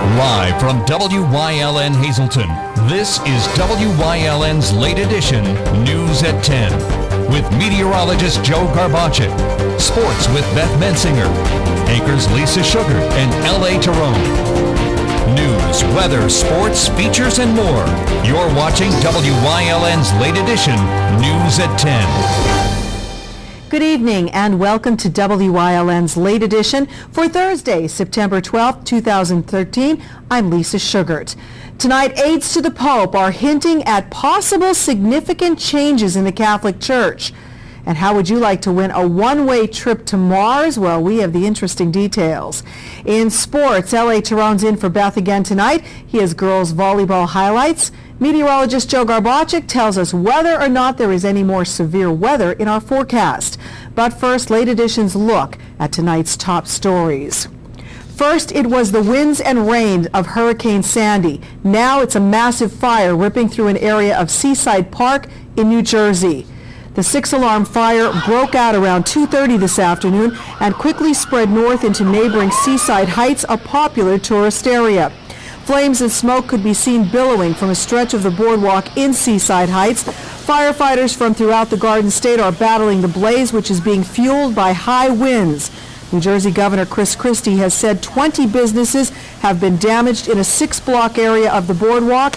Live from WYLN Hazleton, this is WYLN's late edition News at 10 with meteorologist Joe Garbacek, sports with Beth Mensinger, anchors Lisa Sugar and L.A. Tyrone. News, weather, sports, features, and more. You're watching WYLN's late edition News at 10. Good evening and welcome to WYLN's late edition for Thursday, September 12, 2013. I'm Lisa Sugart. Tonight, aides to the Pope are hinting at possible significant changes in the Catholic Church. And how would you like to win a one-way trip to Mars? Well, we have the interesting details. In sports, L.A. Tyrone's in for Beth again tonight. He has girls volleyball highlights. Meteorologist Joe Garbacek tells us whether or not there is any more severe weather in our forecast. But first, late edition's look at tonight's top stories. First, it was the winds and rain of Hurricane Sandy. Now it's a massive fire ripping through an area of Seaside Park in New Jersey. The 6-alarm fire broke out around 2:30 this afternoon and quickly spread north into neighboring Seaside Heights, a popular tourist area. Flames and smoke could be seen billowing from a stretch of the boardwalk in Seaside Heights. Firefighters from throughout the Garden State are battling the blaze, which is being fueled by high winds. New Jersey Governor Chris Christie has said 20 businesses have been damaged in a 6-block area of the boardwalk.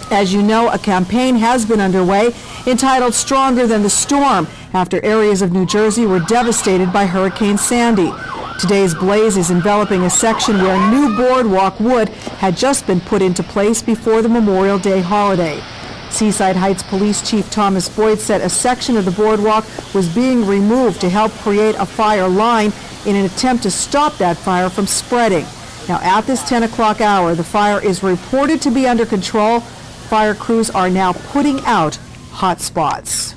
As you know, a campaign has been underway entitled Stronger Than the Storm after areas of New Jersey were devastated by Hurricane Sandy. Today's blaze is enveloping a section where new boardwalk wood had just been put into place before the Memorial Day holiday. Seaside Heights Police Chief Thomas Boyd said a section of the boardwalk was being removed to help create a fire line in an attempt to stop that fire from spreading. Now, at this 10 o'clock hour, the fire is reported to be under control. Fire crews are now putting out hot spots.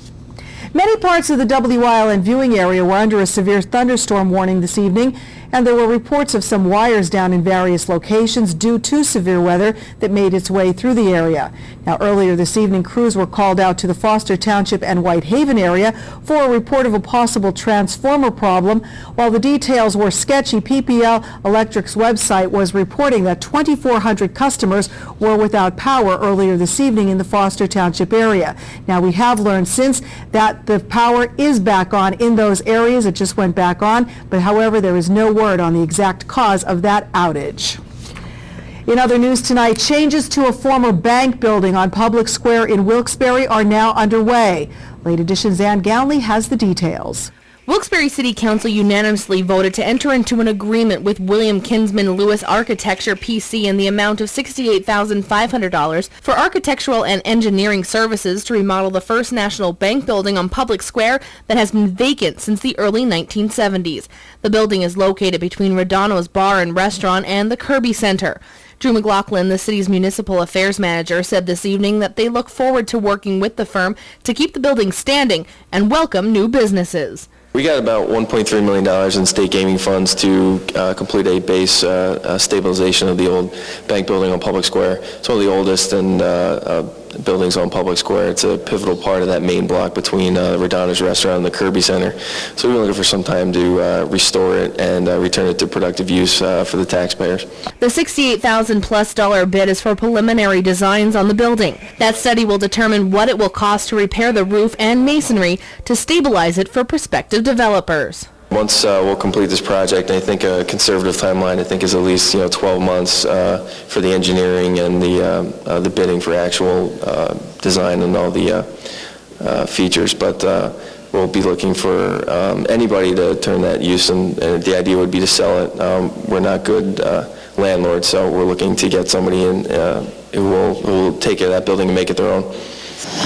Many parts of the WYLN viewing area were under a severe thunderstorm warning this evening, and there were reports of some wires down in various locations due to severe weather that made its way through the area. Now, earlier this evening, crews were called out to the Foster Township and Whitehaven area for a report of a possible transformer problem. While the details were sketchy, PPL Electric's website was reporting that 2,400 customers were without power earlier this evening in the Foster Township area. Now, we have learned since that the power is back on in those areas. It just went back on, but however, there is no word on the exact cause of that outage. In other news tonight, changes to a former bank building on Public Square in Wilkes-Barre are now underway. Late Edition's Ann Gownley has the details. Wilkes-Barre City Council unanimously voted to enter into an agreement with William Kinsman Lewis Architecture PC in the amount of $68,500 for architectural and engineering services to remodel the First National Bank building on Public Square that has been vacant since the early 1970s. The building is located between Radano's Bar and Restaurant and the Kirby Center. Drew McLaughlin, the city's municipal affairs manager, said this evening that they look forward to working with the firm to keep the building standing and welcome new businesses. We got about $1.3 million in state gaming funds to complete a base stabilization of the old bank building on Public Square. It's one of the oldest and buildings on Public Square. It's a pivotal part of that main block between Radano's Restaurant and the Kirby Center. So we were looking for some time to restore it and return it to productive use for the taxpayers. The $68,000+ bid is for preliminary designs on the building. That study will determine what it will cost to repair the roof and masonry to stabilize it for prospective developers. Once we'll complete this project, I think a conservative timeline, I think, is at least 12 months for the engineering and the bidding for actual design and all the features. But we'll be looking for anybody to turn that use, and the idea would be to sell it. We're not good landlords, so we're looking to get somebody in who will take care of that building and make it their own.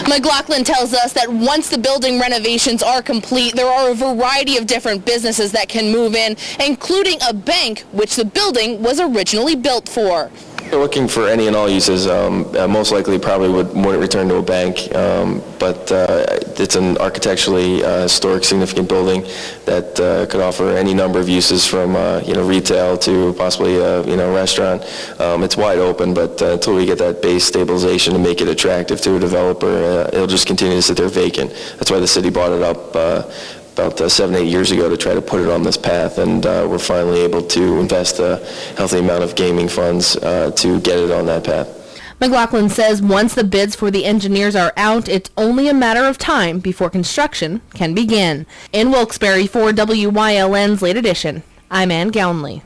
McLaughlin tells us that once the building renovations are complete, there are a variety of different businesses that can move in, including a bank, which the building was originally built for. We're looking for any and all uses. Most likely probably wouldn't return to a bank, but it's an architecturally historic, significant building that could offer any number of uses from retail to possibly a restaurant. It's wide open, but until we get that base stabilization to make it attractive to a developer, it'll just continue to sit there vacant. That's why the city bought it up about 7-8 years ago to try to put it on this path, and we're finally able to invest a healthy amount of gaming funds to get it on that path. McLaughlin says once the bids for the engineers are out, it's only a matter of time before construction can begin. In Wilkes-Barre for WYLN's Late Edition, I'm Ann Gownley.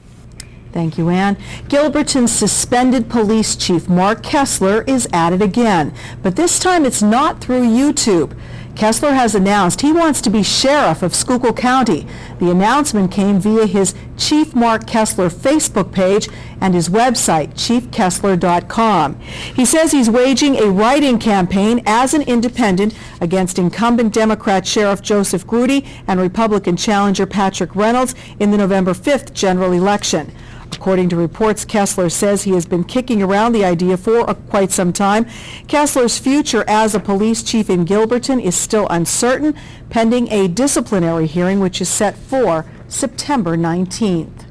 Thank you, Ann. Gilberton's suspended police chief, Mark Kessler, is at it again, but this time it's not through YouTube. Kessler has announced he wants to be sheriff of Schuylkill County. The announcement came via his Chief Mark Kessler Facebook page and his website, chiefkessler.com. He says he's waging a write-in campaign as an independent against incumbent Democrat Sheriff Joseph Grudy and Republican challenger Patrick Reynolds in the November 5th general election. According to reports, Kessler says he has been kicking around the idea for quite some time. Kessler's future as a police chief in Gilberton is still uncertain, pending a disciplinary hearing which is set for September 19th.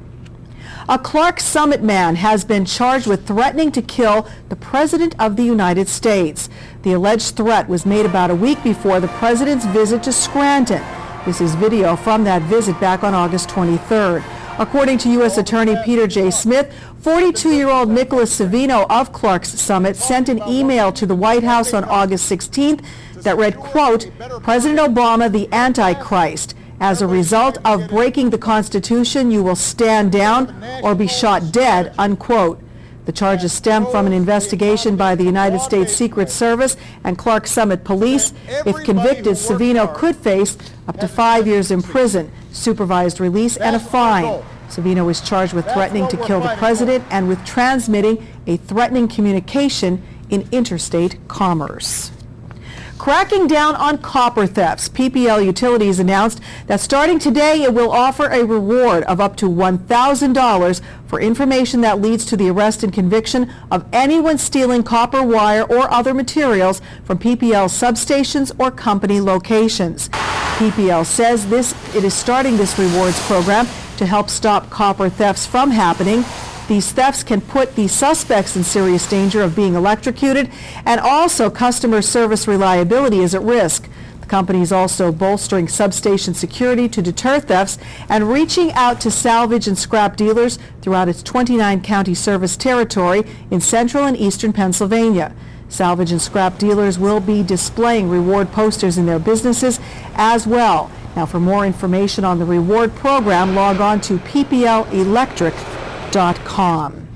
A Clark Summit man has been charged with threatening to kill the President of the United States. The alleged threat was made about a week before the President's visit to Scranton. This is video from that visit back on August 23rd. According to U.S. Attorney Peter J. Smith, 42-year-old Nicholas Savino of Clark's Summit sent an email to the White House on August 16th that read, quote, President Obama, the Antichrist. As a result of breaking the Constitution, you will stand down or be shot dead, unquote. The charges stem from an investigation by the United States Secret Service and Clark Summit Police. If convicted, Savino could face up to 5 years in prison, supervised release, and a fine. Savino was charged with threatening to kill the president and with transmitting a threatening communication in interstate commerce. Cracking down on copper thefts, PPL Utilities announced that starting today it will offer a reward of up to $1,000 for information that leads to the arrest and conviction of anyone stealing copper wire or other materials from PPL substations or company locations. PPL says it is starting this rewards program to help stop copper thefts from happening. These thefts can put the suspects in serious danger of being electrocuted, and also customer service reliability is at risk. The company is also bolstering substation security to deter thefts and reaching out to salvage and scrap dealers throughout its 29-county service territory in central and eastern Pennsylvania. Salvage and scrap dealers will be displaying reward posters in their businesses as well. Now, for more information on the reward program, log on to pplelectric.com.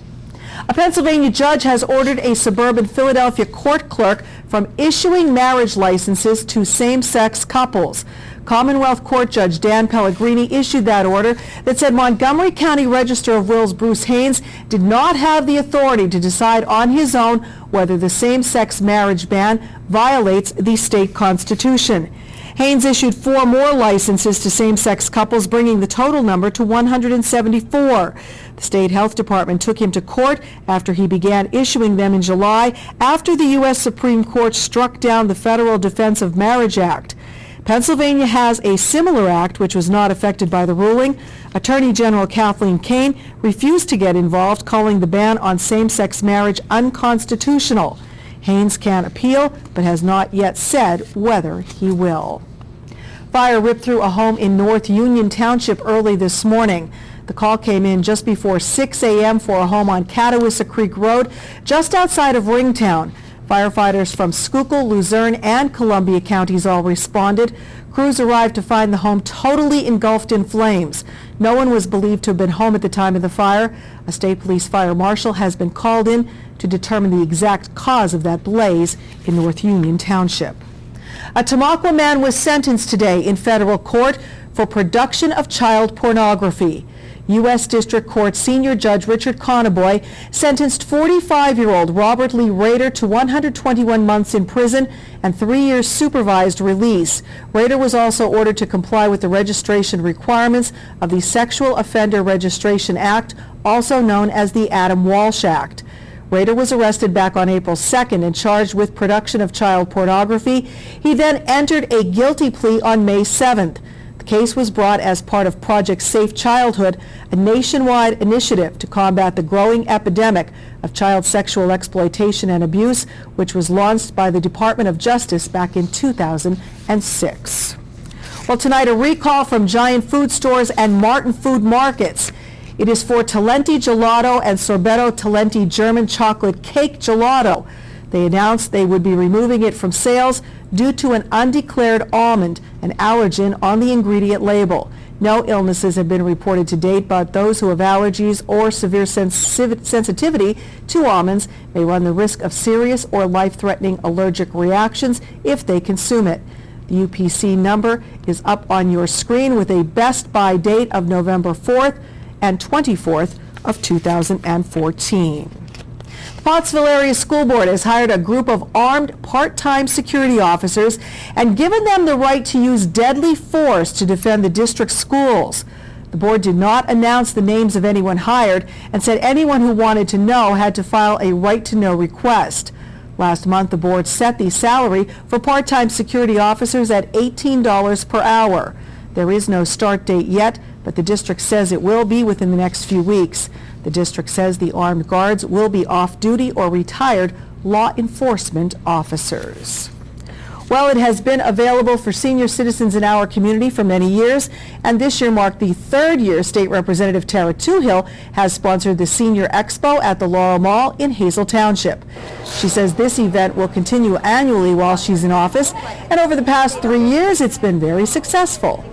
A Pennsylvania judge has ordered a suburban Philadelphia court clerk from issuing marriage licenses to same-sex couples. Commonwealth Court Judge Dan Pellegrini issued that order that said Montgomery County Register of Wills Bruce Haynes did not have the authority to decide on his own whether the same-sex marriage ban violates the state constitution. Haynes issued 4 more licenses to same-sex couples, bringing the total number to 174. The state health department took him to court after he began issuing them in July after the U.S. Supreme Court struck down the Federal Defense of Marriage Act. Pennsylvania has a similar act which was not affected by the ruling. Attorney General Kathleen Kane refused to get involved, calling the ban on same-sex marriage unconstitutional. Haynes can appeal, but has not yet said whether he will. Fire ripped through a home in North Union Township early this morning. The call came in just before 6 a.m. for a home on Catawissa Creek Road, just outside of Ringtown. Firefighters from Schuylkill, Luzerne, and Columbia counties all responded. Crews arrived to find the home totally engulfed in flames. No one was believed to have been home at the time of the fire. A state police fire marshal has been called in to determine the exact cause of that blaze in North Union Township. A Tamaqua man was sentenced today in federal court for production of child pornography. U.S. District Court Senior Judge Richard Conaboy sentenced 45-year-old Robert Lee Rader to 121 months in prison and 3 years supervised release. Rader was also ordered to comply with the registration requirements of the Sexual Offender Registration Act, also known as the Adam Walsh Act. Rader was arrested back on April 2nd and charged with production of child pornography. He then entered a guilty plea on May 7th. The case was brought as part of Project Safe Childhood, a nationwide initiative to combat the growing epidemic of child sexual exploitation and abuse, which was launched by the Department of Justice back in 2006. Well, tonight, a recall from Giant Food Stores and Martin Food Markets. It is for Talenti Gelato and Sorbetto Talenti German Chocolate Cake Gelato. They announced they would be removing it from sales due to an undeclared almond, an allergen, on the ingredient label. No illnesses have been reported to date, but those who have allergies or severe sensitivity to almonds may run the risk of serious or life-threatening allergic reactions if they consume it. The UPC number is up on your screen with a best buy date of November 4th and 24th of 2014. The Pottsville Area School Board has hired a group of armed part-time security officers and given them the right to use deadly force to defend the district's schools. The board did not announce the names of anyone hired and said anyone who wanted to know had to file a right-to-know request. Last month, the board set the salary for part-time security officers at $18 per hour. There is no start date yet, but the district says it will be within the next few weeks. The district says the armed guards will be off-duty or retired law enforcement officers. Well, it has been available for senior citizens in our community for many years, and this year marked the third year State Representative Tara Toohill has sponsored the Senior Expo at the Laurel Mall in Hazel Township. She says this event will continue annually while she's in office, and over the past 3 years, it's been very successful.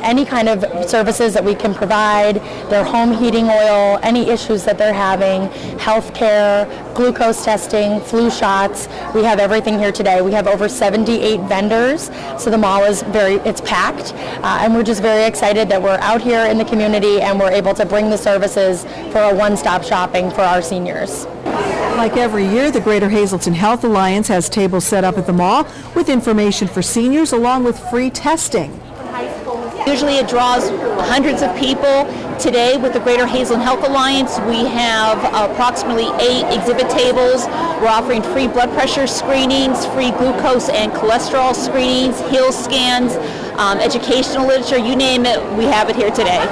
Any kind of services that we can provide, their home heating oil, any issues that they're having, health care, glucose testing, flu shots. We have everything here today. We have over 78 vendors, so the mall is it's packed, and we're just very excited that we're out here in the community and we're able to bring the services for a one-stop shopping for our seniors. Like every year, the Greater Hazleton Health Alliance has tables set up at the mall with information for seniors along with free testing. Usually it draws hundreds of people. Today with the Greater Hazleton Health Alliance, we have approximately 8 exhibit tables. We're offering free blood pressure screenings, free glucose and cholesterol screenings, heel scans, educational literature, you name it, we have it here today.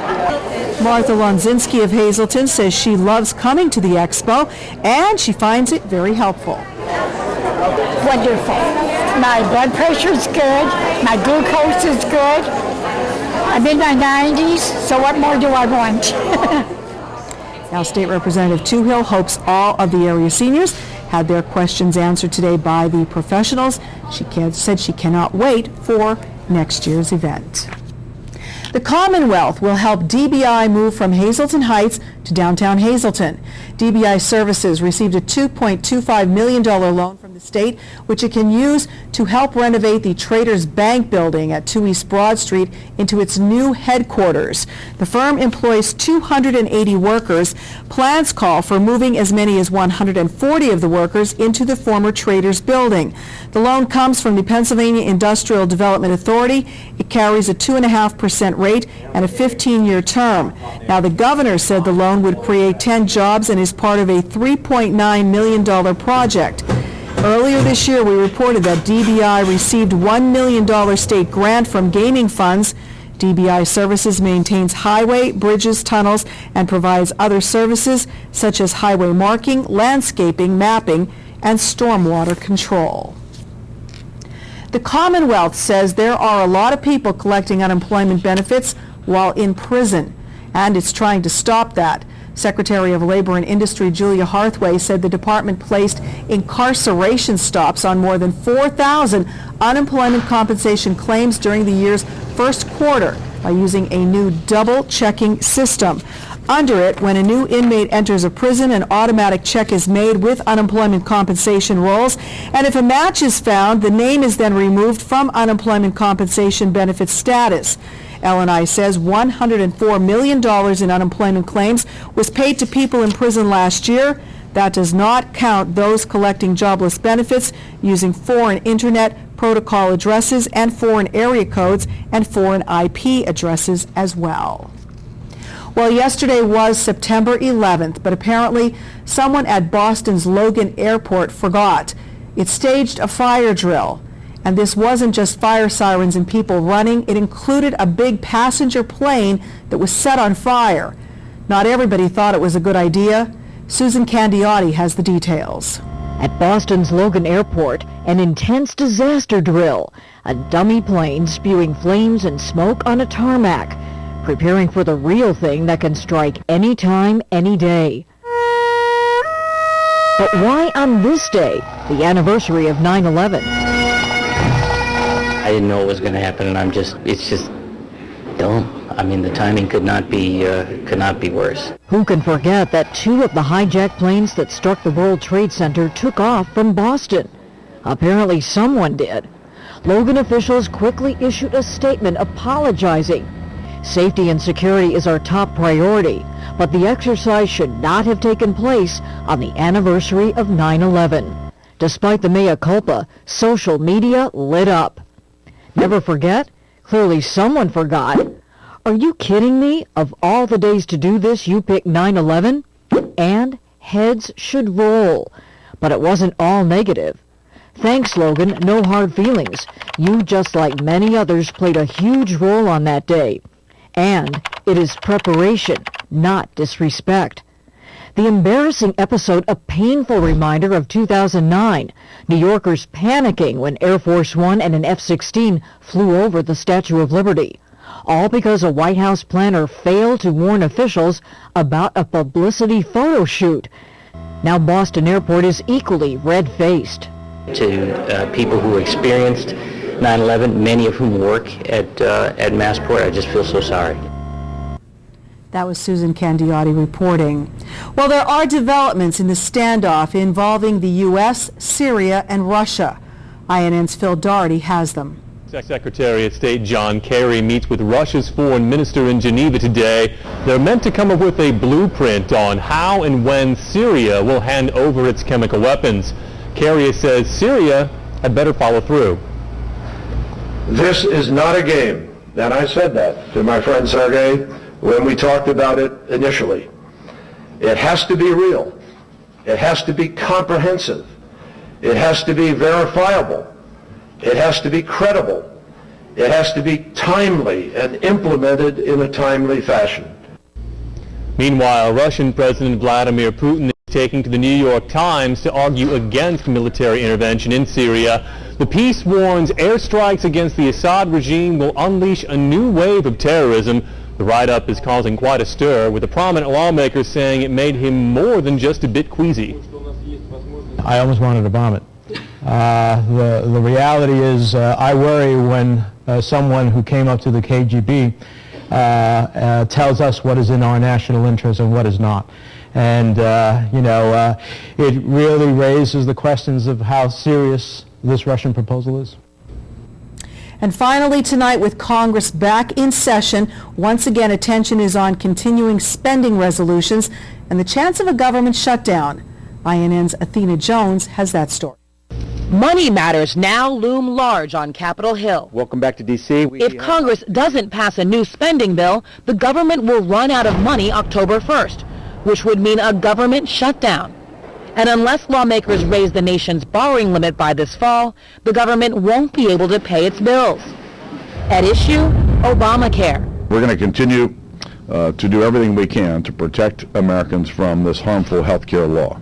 Martha Lonzinski of Hazleton says she loves coming to the expo and she finds it very helpful. Wonderful. My blood pressure is good. My glucose is good. I'm in my 90s, so what more do I want? Now, State Representative Toohill hopes all of the area seniors had their questions answered today by the professionals. She said she cannot wait for next year's event. The Commonwealth will help DBI move from Hazleton Heights to downtown Hazleton. DBI Services received a $2.25 million loan from the state, which it can use to help renovate the Traders Bank building at 2 East Broad Street into its new headquarters. The firm employs 280 workers. Plans call for moving as many as 140 of the workers into the former Traders building. The loan comes from the Pennsylvania Industrial Development Authority. It carries a 2.5% rate and a 15-year term. Now, the governor said the loan would create 10 jobs and is part of a $3.9 million project. Earlier this year, we reported that DBI received $1 million state grant from gaming funds. DBI Services maintains highway, bridges, tunnels, and provides other services such as highway marking, landscaping, mapping, and stormwater control. The Commonwealth says there are a lot of people collecting unemployment benefits while in prison, and it's trying to stop that. Secretary of Labor and Industry Julia Harthway said the department placed incarceration stops on more than 4,000 unemployment compensation claims during the year's first quarter by using a new double-checking system. Under it, when a new inmate enters a prison, an automatic check is made with unemployment compensation rolls, and if a match is found, the name is then removed from unemployment compensation benefit status. L&I says $104 million in unemployment claims was paid to people in prison last year. That does not count those collecting jobless benefits using foreign internet protocol addresses and foreign area codes and foreign IP addresses as well. Well, yesterday was September 11th, but apparently someone at Boston's Logan Airport forgot. It staged a fire drill. And this wasn't just fire sirens and people running. It included a big passenger plane that was set on fire. Not everybody thought it was a good idea. Susan Candiotti has the details. At Boston's Logan Airport, an intense disaster drill. A dummy plane spewing flames and smoke on a tarmac, preparing for the real thing that can strike any time, any day. But why on this day, the anniversary of 9/11? I didn't know it was going to happen, and it's just dumb. I mean, the timing could not be worse. Who can forget that 2 of the hijacked planes that struck the World Trade Center took off from Boston? Apparently someone did. Logan officials quickly issued a statement apologizing. Safety and security is our top priority, but the exercise should not have taken place on the anniversary of 9/11. Despite the mea culpa, social media lit up. Never forget? Clearly someone forgot. Are you kidding me? Of all the days to do this, you picked 9/11? And heads should roll. But it wasn't all negative. Thanks, Logan. No hard feelings. You, just like many others, played a huge role on that day. And it is preparation, not disrespect. The embarrassing episode, a painful reminder of 2009. New Yorkers panicking when Air Force One and an F-16 flew over the Statue of Liberty. All because a White House planner failed to warn officials about a publicity photo shoot. Now Boston Airport is equally red-faced. To people who experienced 9/11, many of whom work at Massport, I just feel so sorry. That was Susan Candiotti reporting. Well, there are developments in the standoff involving the U.S., Syria, and Russia. INN's Phil Doherty has them. Secretary of State John Kerry meets with Russia's foreign minister in Geneva today. They're meant to come up with a blueprint on how and when Syria will hand over its chemical weapons. Kerry says Syria had better follow through. This is not a game, and I said that to my friend Sergei when we talked about it initially. It has to be real. It has to be comprehensive. It has to be verifiable. It has to be credible. It has to be timely and implemented in a timely fashion. Meanwhile, Russian President Vladimir Putin is taking to the New York Times to argue against military intervention in Syria. The piece warns airstrikes against the Assad regime will unleash a new wave of terrorism. The write-up is causing quite a stir, with a prominent lawmaker saying it made him more than just a bit queasy. I almost wanted to vomit. The reality is I worry when someone who came up to the KGB tells us what is in our national interest and what is not. And, it really raises the questions of how serious this Russian proposal is. And finally tonight, with Congress back in session, once again attention is on continuing spending resolutions and the chance of a government shutdown. INN's Athena Jones has that story. Money matters now loom large on Capitol Hill. Welcome back to D.C. If Congress doesn't pass a new spending bill, the government will run out of money October 1st, which would mean a government shutdown. And unless lawmakers raise the nation's borrowing limit by this fall, the government won't be able to pay its bills. At issue, Obamacare. We're going to continue to do everything we can to protect Americans from this harmful health care law.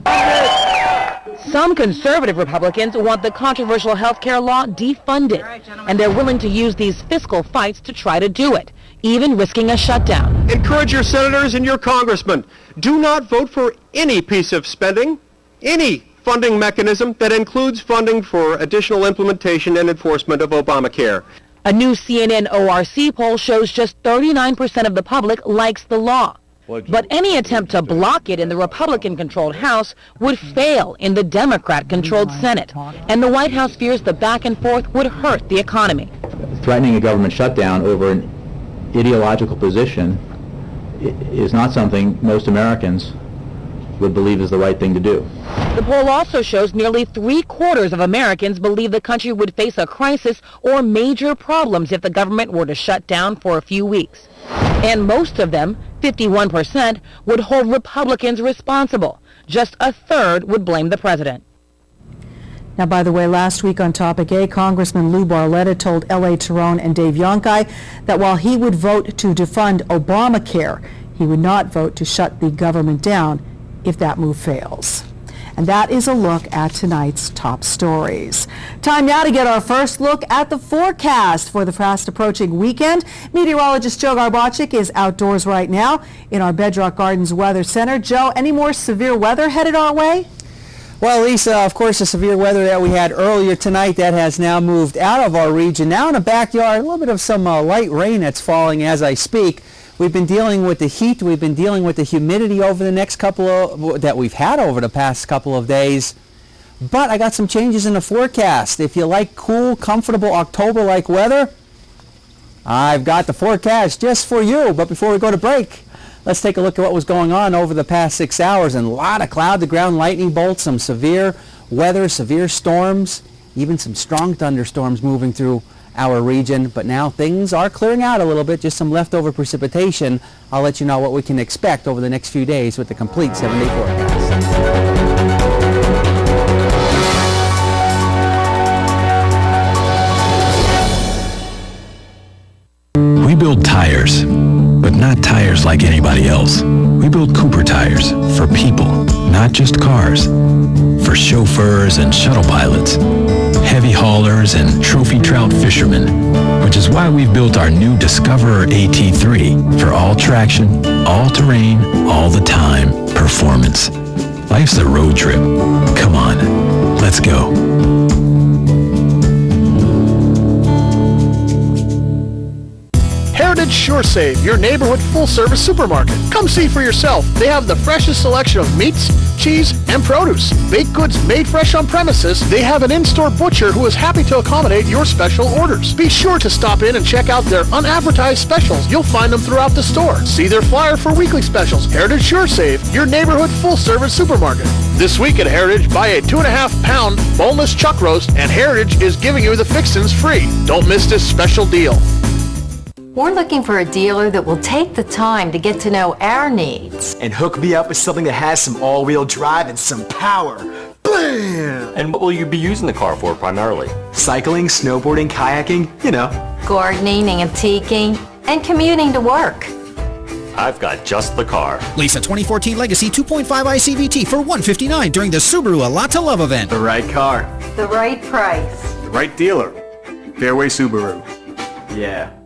Some conservative Republicans want the controversial health care law defunded, and they're willing to use these fiscal fights to try to do it, even risking a shutdown. Encourage your senators and your congressmen. Do not vote for any piece of spending, any funding mechanism that includes funding for additional implementation and enforcement of Obamacare. A new CNN ORC poll shows just 39% of the public likes the law. But any attempt to block it in the Republican-controlled House would fail in the Democrat-controlled Senate. And the White House fears the back and forth would hurt the economy. Threatening a government shutdown over an ideological position is not something most Americans would believe is the right thing to do. The poll also shows nearly 3/4 of Americans believe the country would face a crisis or major problems if the government were to shut down for a few weeks. And most of them, 51%, would hold Republicans responsible. Just a third would blame the president. Now, by the way, last week on Topic A, Congressman Lou Barletta told L.A. Tyrone and Dave Yonkai that while he would vote to defund Obamacare, he would not vote to shut the government down if that move fails. And that is a look at tonight's top stories. Time now to get our first look at the forecast for the fast approaching weekend. Meteorologist Joe Garbacic is outdoors right now in our Bedrock Gardens Weather Center. Joe, any more severe weather headed our way? Well, Lisa, of course, the severe weather that we had earlier tonight, that has now moved out of our region. Now in the backyard, a little bit of some light rain that's falling as I speak. We've been dealing with the heat. We've been dealing with the humidity over the next that we've had over the past couple of days. But I got some changes in the forecast. If you like cool, comfortable October-like weather, I've got the forecast just for you. But before we go to break, let's take a look at what was going on over the past 6 hours. And a lot of cloud-to-ground lightning bolts, some severe weather, severe storms, even some strong thunderstorms moving through our region. But now things are clearing out a little bit, just some leftover precipitation. I'll let you know what we can expect over the next few days with the complete 7-day forecast. We build tires, but not tires like anybody else. We build Cooper tires for people, not just cars. For chauffeurs and shuttle pilots, heavy haulers and trophy trout fishermen, which is why we've built our new Discoverer AT3 for all traction, all terrain, all the time performance. Life's a road trip. Come on, let's go. Heritage SureSave, your neighborhood full-service supermarket. Come see for yourself. They have the freshest selection of meats, cheese, and produce. Baked goods made fresh on premises. They have an in-store butcher who is happy to accommodate your special orders. Be sure to stop in and check out their unadvertised specials. You'll find them throughout the store. See their flyer for weekly specials. Heritage SureSave, your neighborhood full-service supermarket. This week at Heritage, buy a 2.5-pound boneless chuck roast, and Heritage is giving you the fixins free. Don't miss this special deal. We're looking for a dealer that will take the time to get to know our needs. And hook me up with something that has some all-wheel drive and some power. Bam! And what will you be using the car for primarily? Cycling, snowboarding, kayaking, you know. Gardening, antiquing, and commuting to work. I've got just the car. Lease a 2014 Legacy 2.5 ICVT for $159 during the Subaru A Lot to Love event. The right car. The right price. The right dealer. Fairway Subaru. Yeah.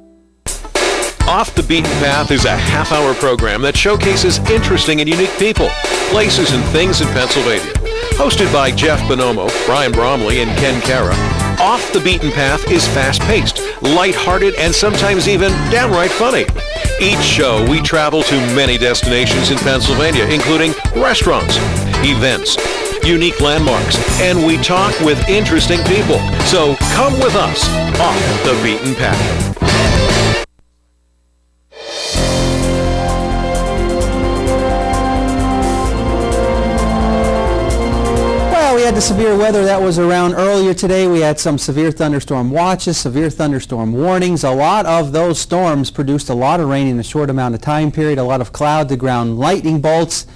Off the Beaten Path is a half-hour program that showcases interesting and unique people, places, and things in Pennsylvania. Hosted by Jeff Bonomo, Brian Bromley, and Ken Cara, Off the Beaten Path is fast-paced, light-hearted, and sometimes even downright funny. Each show, we travel to many destinations in Pennsylvania, including restaurants, events, unique landmarks, and we talk with interesting people. So come with us off the Beaten Path. We had the severe weather that was around earlier today. We had some severe thunderstorm watches, severe thunderstorm warnings. A lot of those storms produced a lot of rain in a short amount of time period, a lot of cloud-to-ground lightning bolts,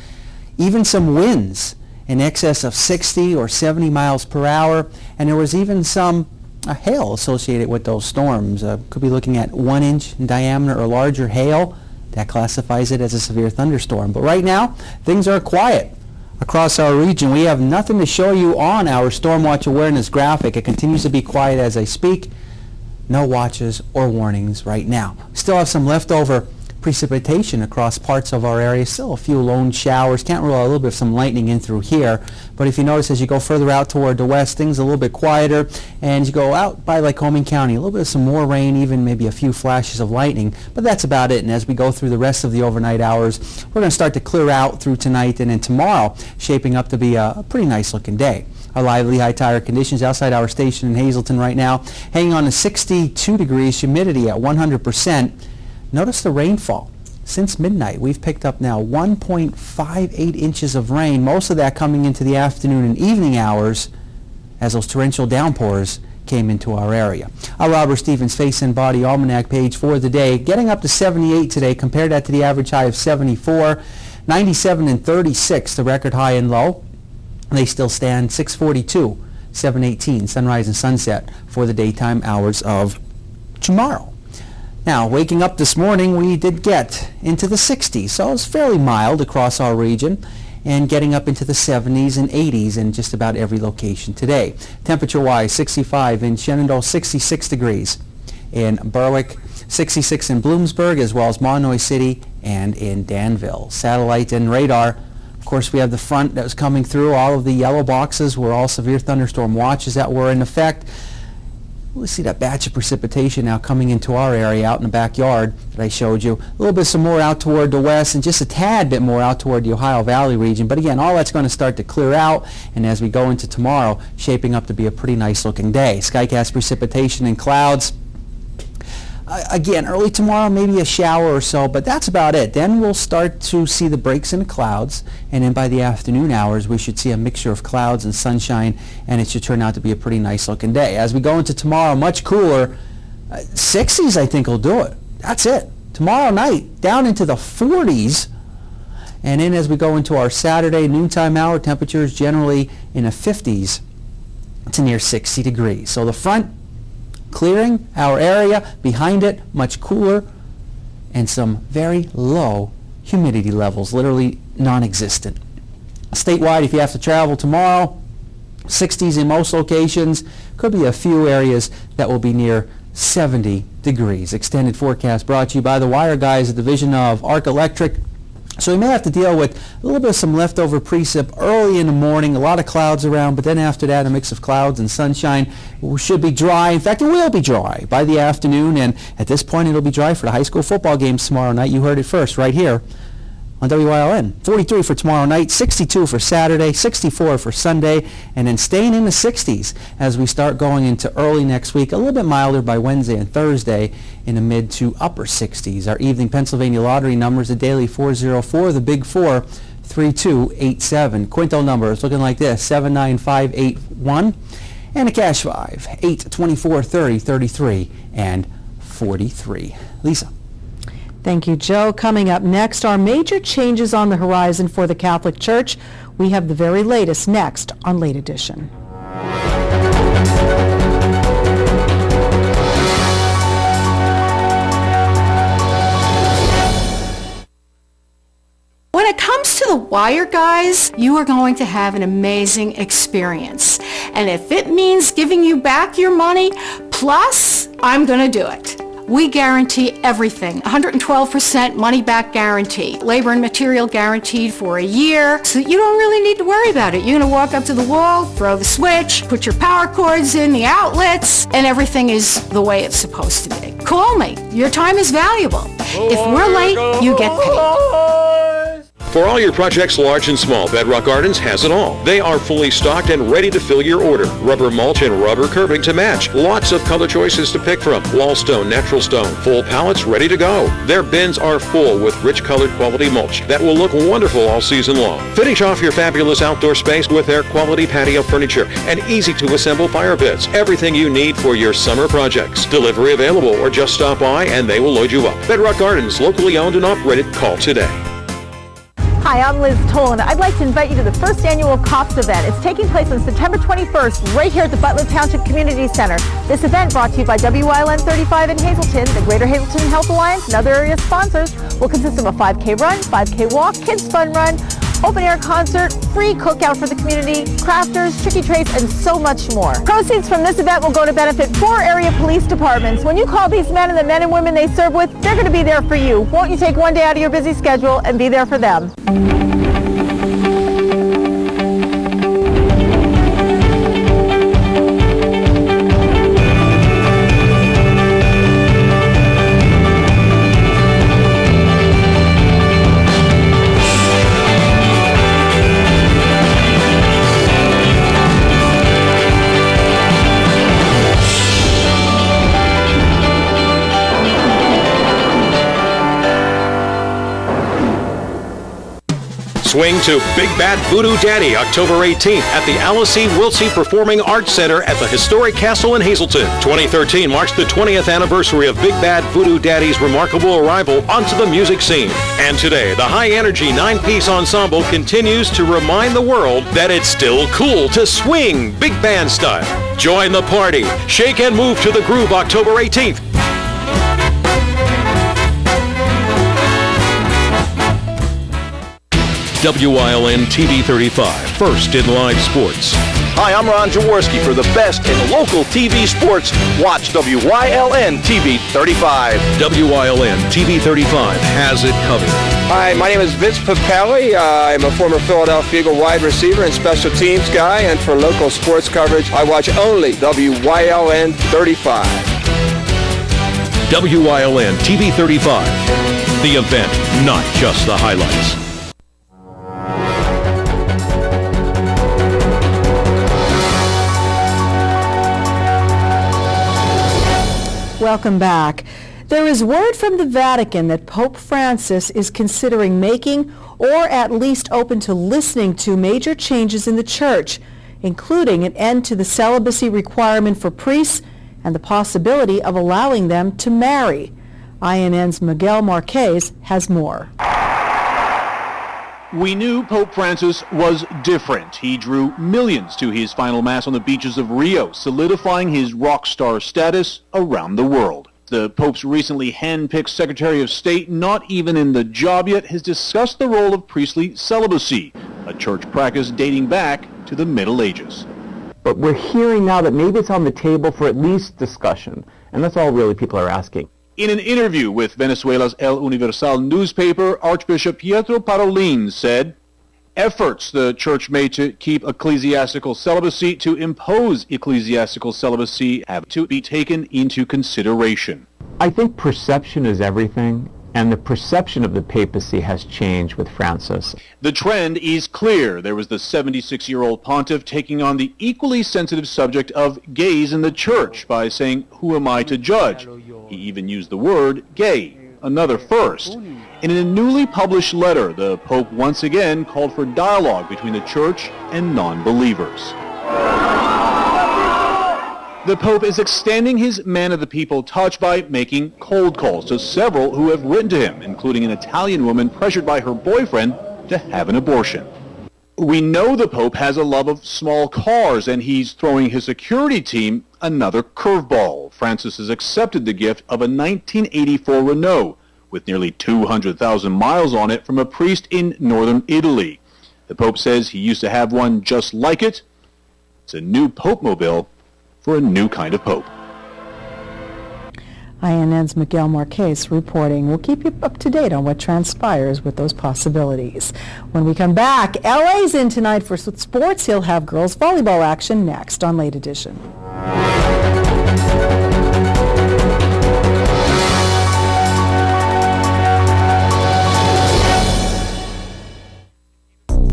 even some winds in excess of 60 or 70 miles per hour, and there was even some hail associated with those storms. Could be looking at 1 inch in diameter or larger hail. That classifies it as a severe thunderstorm. But right now, things are quiet across our region. We have nothing to show you on our storm watch awareness graphic. It continues to be quiet as I speak. No watches or warnings right now. Still have some leftover precipitation across parts of our area. Still a few lone showers. Can't rule out a little bit of some lightning in through here. But if you notice, as you go further out toward the west, things are a little bit quieter. And as you go out by Lycoming County, a little bit of some more rain, even maybe a few flashes of lightning. But that's about it. And as we go through the rest of the overnight hours, we're going to start to clear out through tonight and then tomorrow, shaping up to be a pretty nice looking day. Our lively high tire conditions outside our station in Hazleton right now, hanging on to 62 degrees, humidity at 100%. Notice the rainfall. Since midnight, we've picked up now 1.58 inches of rain, most of that coming into the afternoon and evening hours as those torrential downpours came into our area. Our Robert Stevens Face and Body Almanac page for the day, getting up to 78 today. Compare that to the average high of 74, 97 and 36, the record high and low. They still stand 642, 718, sunrise and sunset for the daytime hours of tomorrow. Now, waking up this morning, we did get into the 60s, so it was fairly mild across our region. and getting up into the 70s and 80s in just about every location today. Temperature-wise, 65 in Shenandoah, 66 degrees in Berwick, 66 in Bloomsburg, as well as Monomoy City and in Danville. Satellite and radar. Of course, we have the front that was coming through. All of the yellow boxes were all severe thunderstorm watches that were in effect. We see that batch of precipitation now coming into our area out in the backyard that I showed you. A little bit some more out toward the west and just a tad bit more out toward the Ohio Valley region. But again, all that's going to start to clear out, and as we go into tomorrow, shaping up to be a pretty nice looking day. Skycast precipitation and clouds. Again, early tomorrow, maybe a shower or so, but that's about it. Then we'll start to see the breaks in the clouds, and then by the afternoon hours, we should see a mixture of clouds and sunshine, and it should turn out to be a pretty nice looking day. As we go into tomorrow, much cooler, 60s I think will do it. That's it. Tomorrow night, down into the 40s, and then as we go into our Saturday noontime hour, temperatures generally in the 50s to near 60 degrees. So the front clearing our area, behind it much cooler, and some very low humidity levels, literally non-existent. Statewide, if you have to travel tomorrow, 60s in most locations, could be a few areas that will be near 70 degrees. Extended forecast brought to you by the Wire Guys, a division of Arc Electric. So we may have to deal with a little bit of some leftover precip early in the morning, a lot of clouds around, but then after that a mix of clouds and sunshine. It should be dry. In fact, it will be dry by the afternoon, and at this point it'll be dry for the high school football games tomorrow night. You heard it first right here on WYLN. 43 for tomorrow night, 62 for Saturday, 64 for Sunday, and then staying in the 60s as we start going into early next week. A little bit milder by Wednesday and Thursday in the mid to upper 60s. Our evening Pennsylvania lottery numbers, the daily 404, the big 4, 3287. Quinto number is looking like this, 79581, and a cash 5, 8, 24, 30, 33, and 43. Lisa. Thank you, Joe. Coming up next are major changes on the horizon for the Catholic Church. We have the very latest next on Late Edition. When it comes to the Wire Guys, you are going to have an amazing experience. And if it means giving you back your money, plus, I'm going to do it. We guarantee everything, 112% money back guarantee, labor and material guaranteed for a year, so you don't really need to worry about it. You're going to walk up to the wall, throw the switch, put your power cords in the outlets, and everything is the way it's supposed to be. Call me. Your time is valuable. If we're late, you get paid. For all your projects, large and small, Bedrock Gardens has it all. They are fully stocked and ready to fill your order. Rubber mulch and rubber curbing to match. Lots of color choices to pick from. Wall stone, natural stone, full pallets ready to go. Their bins are full with rich colored quality mulch that will look wonderful all season long. Finish off your fabulous outdoor space with their quality patio furniture and easy to assemble fire pits. Everything you need for your summer projects. Delivery available, or just stop by and they will load you up. Bedrock Gardens, locally owned and operated. Call today. Hi, I'm Liz Tolan. I'd like to invite you to the first annual COPS event. It's taking place on September 21st right here at the Butler Township Community Center. This event, brought to you by WYLN 35 in Hazleton, the Greater Hazleton Health Alliance, and other area sponsors, will consist of a 5K run, 5K walk, kids fun run, open air concert, free cookout for the community, crafters, tricky trays, and so much more. Proceeds from this event will go to benefit 4 area police departments. When you call these men and the men and women they serve with, they're going to be there for you. Won't you take one day out of your busy schedule and be there for them? Swing to Big Bad Voodoo Daddy October 18th at the Alice E. Wiltsey Performing Arts Center at the Historic Castle in Hazleton. 2013 marks the 20th anniversary of Big Bad Voodoo Daddy's remarkable arrival onto the music scene. And today, the high-energy 9-piece ensemble continues to remind the world that it's still cool to swing big band style. Join the party. Shake and move to the groove October 18th. WILN TV 35, first in live sports. Hi, I'm Ron Jaworski. For the best in local TV sports, watch WILN TV 35. WILN TV 35 has it covered. Hi, my name is Vince Papelli. I'm a former Philadelphia Eagle wide receiver and special teams guy, and for local sports coverage, I watch only WILN 35. WILN TV 35, the event, not just the highlights. Welcome back. There is word from the Vatican that Pope Francis is considering making, or at least open to listening to, major changes in the Church, including an end to the celibacy requirement for priests and the possibility of allowing them to marry. INN's Miguel Marquez has more. We knew Pope Francis was different. He drew millions to his final mass on the beaches of Rio, solidifying his rock star status around the world. The Pope's recently hand-picked Secretary of State, not even in the job yet, has discussed the role of priestly celibacy, a church practice dating back to the Middle Ages. But we're hearing now that maybe it's on the table for at least discussion, and that's all really people are asking. In an interview with Venezuela's El Universal newspaper, Archbishop Pietro Parolin said, efforts the Church made to keep ecclesiastical celibacy, to impose ecclesiastical celibacy, have to be taken into consideration. I think perception is everything, and the perception of the papacy has changed with Francis. The trend is clear. There was the 76-year-old pontiff taking on the equally sensitive subject of gays in the Church by saying, "Who am I to judge?" He even used the word gay, another first. And in a newly published letter, the Pope once again called for dialogue between the Church and non-believers. The Pope is extending his man of the people touch by making cold calls to several who have written to him, including an Italian woman pressured by her boyfriend to have an abortion. We know the Pope has a love of small cars, and he's throwing his security team another curveball. Francis has accepted the gift of a 1984 Renault with nearly 200,000 miles on it from a priest in northern Italy. The Pope says he used to have one just like it. It's a new Pope-mobile for a new kind of Pope. INN's Miguel Marquez reporting. We'll keep you up to date on what transpires with those possibilities. When we come back, LA's in tonight for sports. He'll have girls volleyball action next on Late Edition.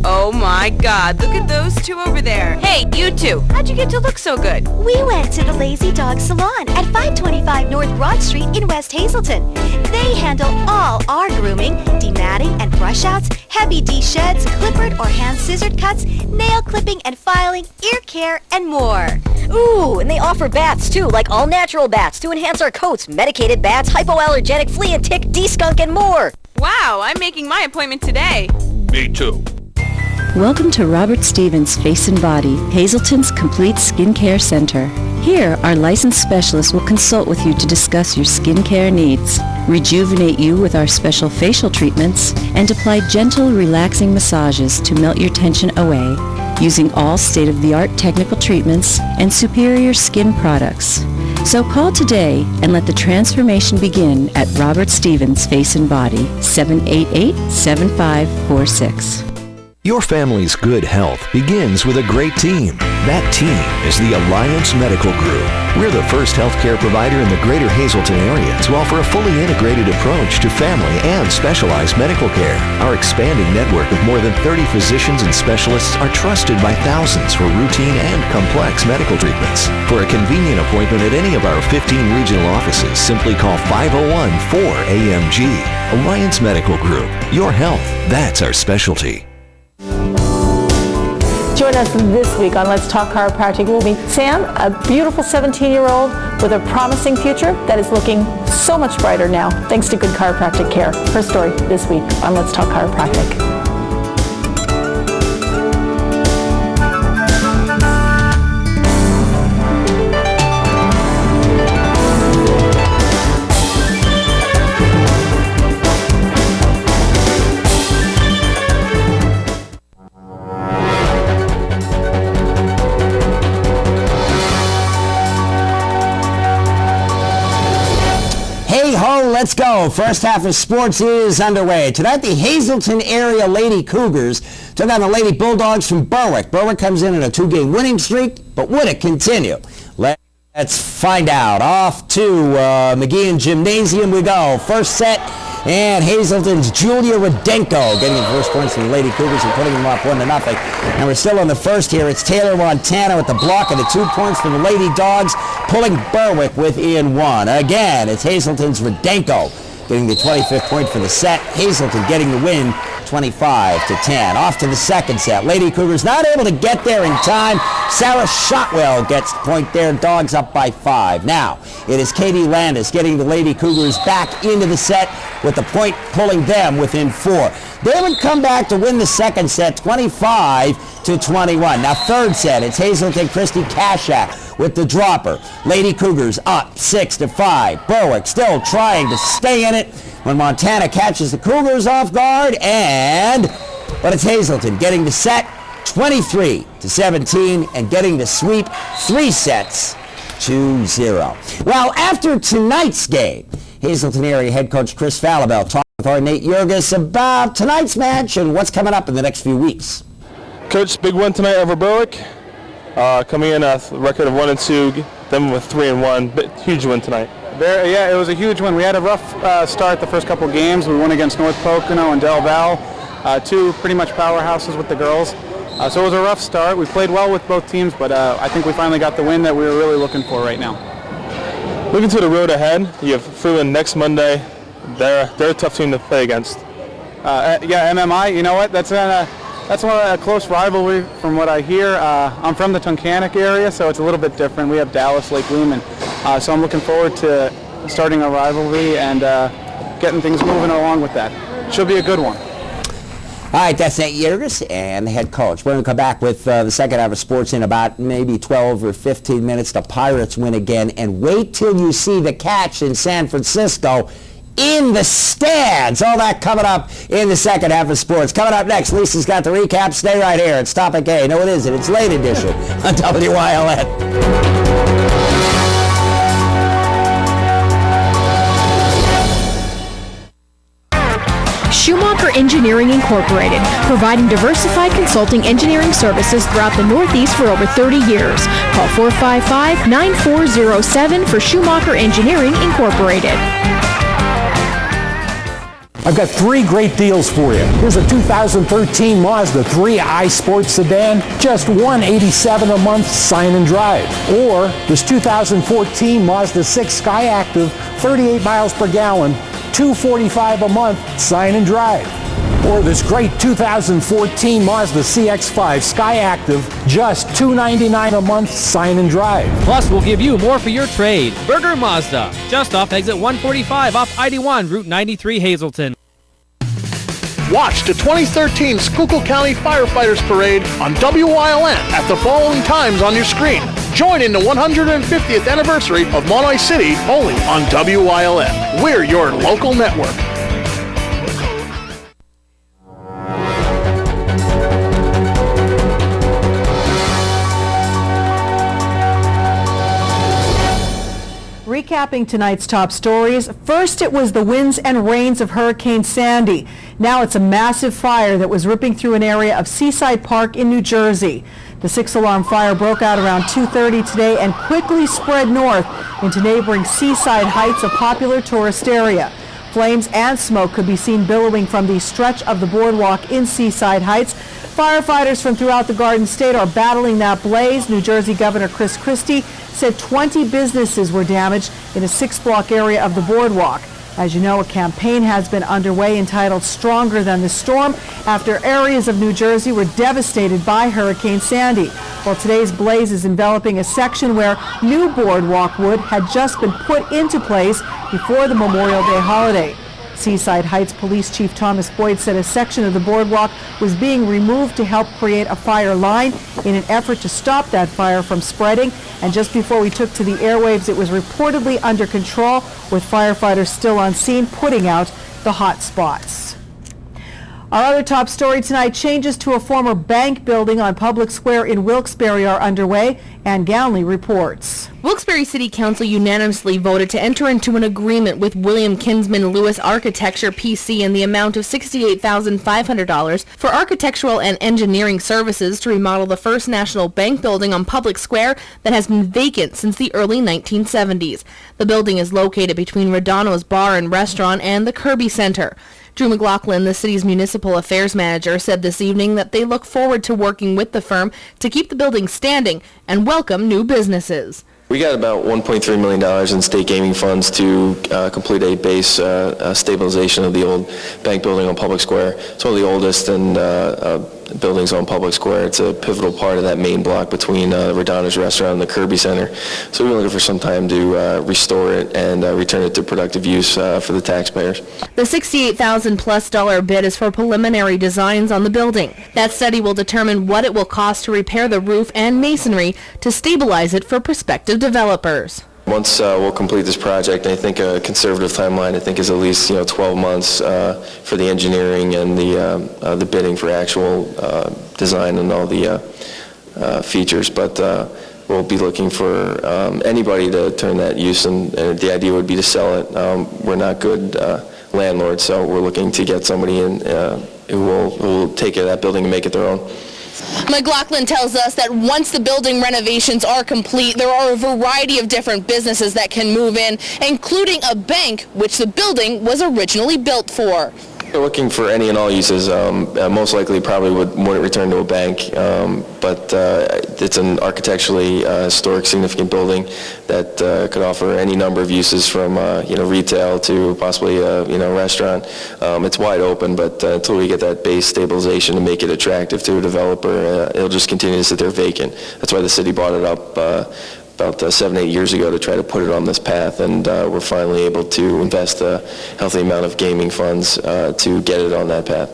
Oh my God, look at those two over there. Hey, you two, how'd you get to look so good? We went to the Lazy Dog Salon at 525 North Broad Street in West Hazelton. They handle all our grooming, dematting and brush outs, heavy de-sheds, clippered or hand-scissored cuts, nail clipping and filing, ear care, and more. Ooh, and they offer baths too, like all-natural baths to enhance our coats, medicated baths, hypoallergenic, flea and tick, de-skunk, and more. Wow, I'm making my appointment today. Me too. Welcome to Robert Stevens Face and Body, Hazelton's complete skincare center. Here, our licensed specialists will consult with you to discuss your skincare needs, rejuvenate you with our special facial treatments, and apply gentle, relaxing massages to melt your tension away, using all state-of-the-art technical treatments and superior skin products. So call today and let the transformation begin at Robert Stevens Face and Body, 788-7546. Your family's good health begins with a great team. That team is the Alliance Medical Group. We're the first healthcare provider in the greater Hazelton area to offer a fully integrated approach to family and specialized medical care. Our expanding network of more than 30 physicians and specialists are trusted by thousands for routine and complex medical treatments. For a convenient appointment at any of our 15 regional offices, simply call 501-4AMG. Alliance Medical Group. Your health, that's our specialty. Join us this week on Let's Talk Chiropractic. We'll meet Sam, a beautiful 17-year-old with a promising future that is looking so much brighter now, thanks to good chiropractic care. Her story this week on Let's Talk Chiropractic. let's go. First half of sports is underway. Tonight, the Hazleton area Lady Cougars took on the Lady Bulldogs from Berwick. Berwick comes in on a 2-game winning streak, but would it continue? Let's find out. Off to McGeehan Gymnasium we go. First set, and Hazleton's Julia Rudenko getting the first points from the Lady Cougars and putting them up 1-0. And we're still in the first here. It's Taylor Montana with the block and the 2 points from the Lady Dogs, pulling Berwick within 1. Again, it's Hazleton's Rudenko getting the 25th point for the set. Hazleton getting the win 25-10. Off to the second set. Lady Cougars not able to get there in time. Sarah Shotwell gets the point there. Dogs up by 5. Now, it is Katie Landis getting the Lady Cougars back into the set with the point pulling them within 4. They would come back to win the second set 25-21. Now, third set, it's Hazleton Christy Kashak with the dropper. Lady Cougars up 6-5. Berwick still trying to stay in it when Montana catches the Cougars off guard, but it's Hazleton getting the set 23-17 and getting the sweep 3 sets 2-0. Well, after tonight's game, Hazleton area head coach Chris Falabelle talked with our Nate Jurgis about tonight's match and what's coming up in the next few weeks. Coach, big win tonight over Berwick. Coming in a record of 1-2, them with 3-1. Huge win tonight. Yeah, it was a huge win. We had a rough start the first couple games. We won against North Pocono and Del Val, 2 pretty much powerhouses with the girls. So it was a rough start. We played well with both teams, but I think we finally got the win that we were really looking for right now. Looking to the road ahead, you have Freeland next Monday. They're a tough team to play against. Yeah, MMI, you know what? That's a close rivalry from what I hear. I'm from the Tunkhannock area, so it's a little bit different. We have Dallas, Lake Lehman. So I'm looking forward to starting a rivalry and getting things moving along with that. Should be a good one. All right, that's Nate Jurgis and the head coach. We're going to come back with the second half of sports in about maybe 12 or 15 minutes. The Pirates win again, and wait till you see the catch in San Francisco in the stands. All that coming up in the second half of sports. Coming up next, Lisa's got the recap. Stay right here. It's Topic A. No, it isn't. It's Late Edition on WYLN. Schumacher Engineering Incorporated, providing diversified consulting engineering services throughout the Northeast for over 30 years. Call 455-9407 for Schumacher Engineering Incorporated. I've got 3 great deals for you. Here's a 2013 Mazda 3i Sport Sedan, just $187 a month, sign and drive. Or this 2014 Mazda 6 Sky Active, 38 miles per gallon, $245 a month, sign and drive. Or this great 2014 Mazda CX-5 Sky Active, just $299 a month, sign and drive. Plus, we'll give you more for your trade. Burger Mazda, just off exit 145 off ID1, Route 93, Hazleton. Watch the 2013 Schuylkill County Firefighters Parade on WYLN at the following times on your screen. Join in the 150th anniversary of Monoy City only on WYLN. We're your local network. Recapping tonight's top stories, first it was the winds and rains of Hurricane Sandy. Now it's a massive fire that was ripping through an area of Seaside Park in New Jersey. The 6-alarm fire broke out around 2:30 today and quickly spread north into neighboring Seaside Heights, a popular tourist area. Flames and smoke could be seen billowing from the stretch of the boardwalk in Seaside Heights. Firefighters from throughout the Garden State are battling that blaze. New Jersey Governor Chris Christie said 20 businesses were damaged in a 6-block area of the boardwalk. As you know, a campaign has been underway entitled Stronger Than the Storm after areas of New Jersey were devastated by Hurricane Sandy. Well, today's blaze is enveloping a section where new boardwalk wood had just been put into place before the Memorial Day holiday. Seaside Heights Police Chief Thomas Boyd said a section of the boardwalk was being removed to help create a fire line in an effort to stop that fire from spreading. And just before we took to the airwaves, it was reportedly under control, with firefighters still on scene putting out the hot spots. Our other top story tonight, changes to a former bank building on Public Square in Wilkes-Barre are underway. Ann Gownley reports. Wilkes-Barre City Council unanimously voted to enter into an agreement with William Kinsman Lewis Architecture PC in the amount of $68,500 for architectural and engineering services to remodel the First National Bank building on Public Square that has been vacant since the early 1970s. The building is located between Radano's Bar and Restaurant and the Kirby Center. Drew McLaughlin, the city's municipal affairs manager, said this evening that they look forward to working with the firm to keep the building standing and welcome new businesses. We got about $1.3 million in state gaming funds to complete a base stabilization of the old bank building on Public Square. It's one of the oldest buildings on Public Square. It's a pivotal part of that main block between Radano's Restaurant and the Kirby Center. So we're looking for some time to restore it and return it to productive use for the taxpayers. The $68,000+ bid is for preliminary designs on the building. That study will determine what it will cost to repair the roof and masonry to stabilize it for prospective developers. Once we'll complete this project, I think a conservative timeline, I think, is at least 12 months for the engineering and the bidding for actual design and all the features. But we'll be looking for anybody to turn that use, and the idea would be to sell it. We're not good landlords, so we're looking to get somebody in who will take care of that building and make it their own. McLaughlin tells us that once the building renovations are complete, there are a variety of different businesses that can move in, including a bank, which the building was originally built for. We're looking for any and all uses. Most likely probably wouldn't return to a bank, but it's an architecturally historic, significant building that could offer any number of uses from retail to possibly a restaurant. It's wide open, but until we get that base stabilization to make it attractive to a developer, it'll just continue to sit there vacant. That's why the city bought it up about 7-8 years ago to try to put it on this path, and we're finally able to invest a healthy amount of gaming funds to get it on that path.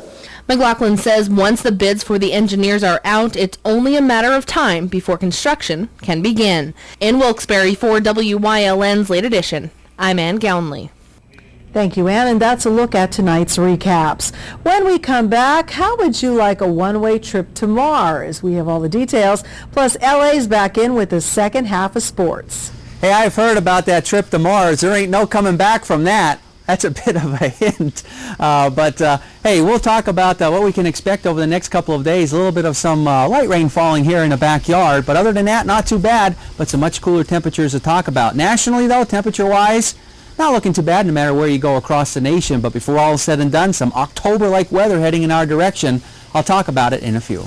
McLaughlin says once the bids for the engineers are out, it's only a matter of time before construction can begin. In Wilkes-Barre for WYLN's Late Edition, I'm Ann Gownley. Thank you, Ann, and that's a look at tonight's recaps. When we come back, how would you like a one-way trip to Mars? We have all the details, plus LA's back in with the second half of sports. Hey, I've heard about that trip to Mars. There ain't no coming back from that. That's a bit of a hint. But hey, we'll talk about what we can expect over the next couple of days. A little bit of some light rain falling here in the backyard. But other than that, not too bad, but some much cooler temperatures to talk about. Nationally, though, temperature-wise, not looking too bad no matter where you go across the nation, but before all is said and done, some October-like weather heading in our direction. I'll talk about it in a few.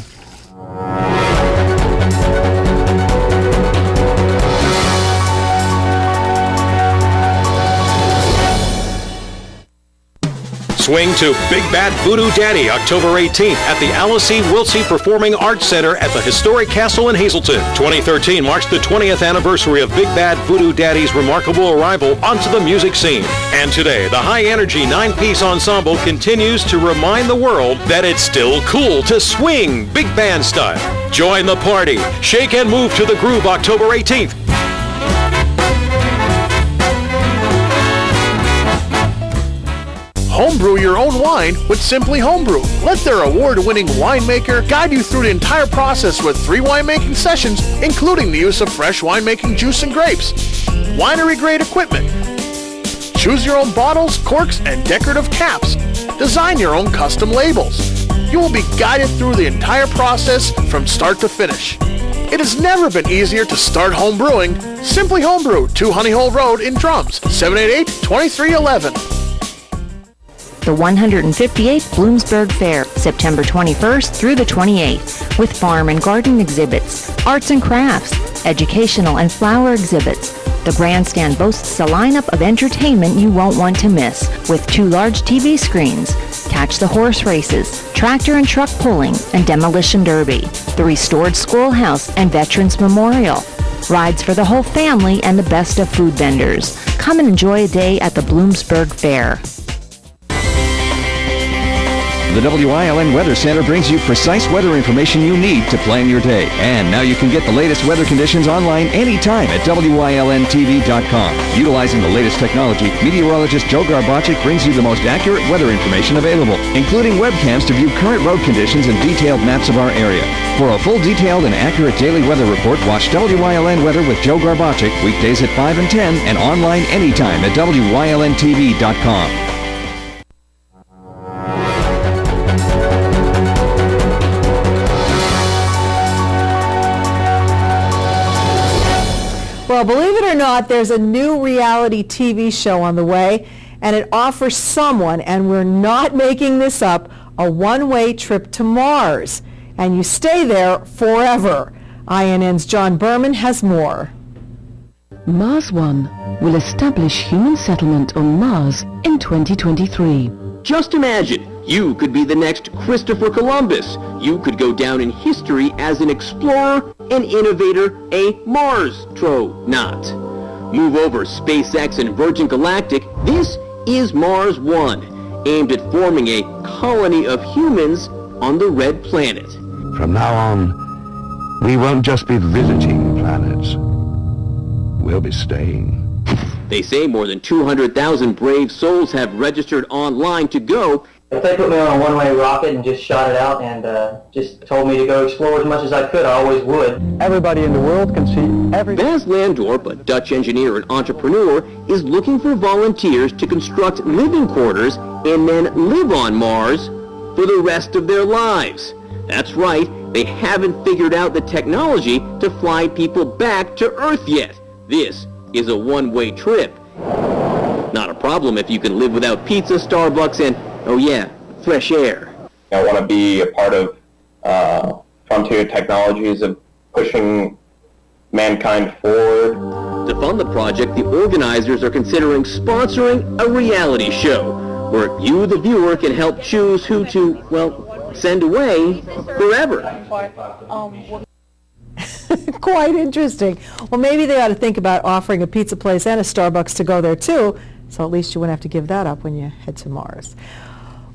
Swing to Big Bad Voodoo Daddy October 18th at the Alice E. Wiltsey Performing Arts Center at the Historic Castle in Hazleton. 2013 marks the 20th anniversary of Big Bad Voodoo Daddy's remarkable arrival onto the music scene. And today, the high-energy 9-piece ensemble continues to remind the world that it's still cool to swing big band style. Join the party. Shake and move to the groove October 18th. Homebrew your own wine with Simply Homebrew. Let their award-winning winemaker guide you through the entire process with 3 winemaking sessions, including the use of fresh winemaking juice and grapes, winery-grade equipment. Choose your own bottles, corks, and decorative caps. Design your own custom labels. You will be guided through the entire process from start to finish. It has never been easier to start home brewing. Simply Homebrew, 2 Honey Hole Road in Drums, 788-2311. The 158th Bloomsburg Fair, September 21st through the 28th, with farm and garden exhibits, arts and crafts, educational and flower exhibits. The grandstand boasts a lineup of entertainment you won't want to miss, with 2 large TV screens, catch the horse races, tractor and truck pulling, and demolition derby, the restored schoolhouse and Veterans Memorial, rides for the whole family, and the best of food vendors. Come and enjoy a day at the Bloomsburg Fair. The WILN Weather Center brings you precise weather information you need to plan your day. And now you can get the latest weather conditions online anytime at WILNTV.com. Utilizing the latest technology, meteorologist Joe Garbacic brings you the most accurate weather information available, including webcams to view current road conditions and detailed maps of our area. For a full, detailed, and accurate daily weather report, watch WILN Weather with Joe Garbacic weekdays at 5 and 10 and online anytime at WILNTV.com. Well, believe it or not, there's a new reality TV show on the way, and it offers someone, and we're not making this up, a one-way trip to Mars. And you stay there forever. INN's John Berman has more. Mars One will establish human settlement on Mars in 2023. Just imagine, you could be the next Christopher Columbus. You could go down in history as an explorer, an innovator, a Mars-tronaut. Move over SpaceX and Virgin Galactic. This is Mars One, aimed at forming a colony of humans on the red planet. From now on, we won't just be visiting planets. We'll be staying. They say more than 200,000 brave souls have registered online to go. If they put me on a one-way rocket and just shot it out and just told me to go explore as much as I could, I always would. Everybody in the world can see everything. Bas Landorp, a Dutch engineer and entrepreneur, is looking for volunteers to construct living quarters and then live on Mars for the rest of their lives. That's right, they haven't figured out the technology to fly people back to Earth yet. This is a one-way trip. Not a problem if you can live without pizza, Starbucks, and, oh yeah, fresh air. I want to be a part of frontier technologies of pushing mankind forward. To fund the project, the organizers are considering sponsoring a reality show where you, the viewer, can help choose who to, well, send away forever. Quite interesting. Well, maybe they ought to think about offering a pizza place and a Starbucks to go there too, so at least you wouldn't have to give that up when you head to Mars.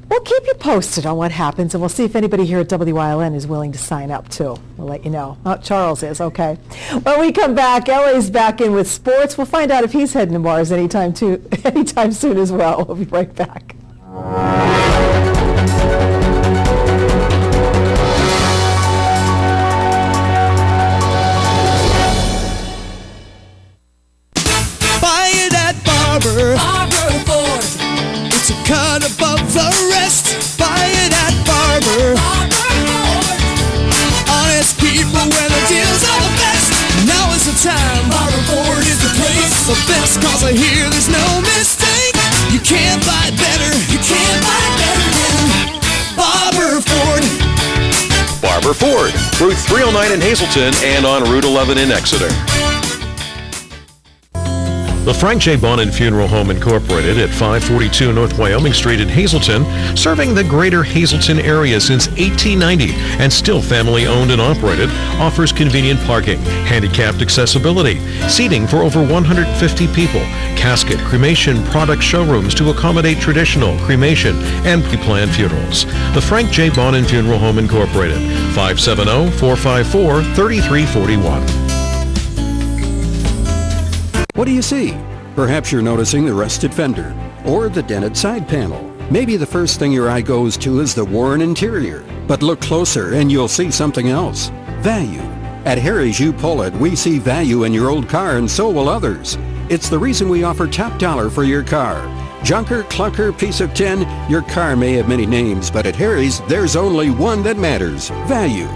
We'll keep you posted on what happens, and we'll see if anybody here at WILN is willing to sign up too. We'll let you know. Oh, Charles is, okay. When we come back, LA's back in with sports. We'll find out if he's heading to Mars anytime soon as well. We'll be right back. Barber Ford. It's a cut above the rest. Buy it at Barber Ford. Honest people where the deals are the best. Now is the time. Barber Ford is the place. The best cause I hear there's no mistake. You can't buy better. You can't buy better than Barber Ford. Barber Ford, Route 309 in Hazleton and on Route 11 in Exeter. The Frank J. Bonin Funeral Home Incorporated at 542 North Wyoming Street in Hazleton, serving the greater Hazleton area since 1890 and still family owned and operated, offers convenient parking, handicapped accessibility, seating for over 150 people, casket, cremation product showrooms to accommodate traditional, cremation, and pre-planned funerals. The Frank J. Bonin Funeral Home Incorporated, 570-454-3341. What do you see? Perhaps you're noticing the rusted fender or the dented side panel. Maybe the first thing your eye goes to is the worn interior. But look closer and you'll see something else. Value. At Harry's You Pull It, we see value in your old car and so will others. It's the reason we offer top dollar for your car. Junker, clunker, piece of tin, your car may have many names, but at Harry's, there's only one that matters. Value.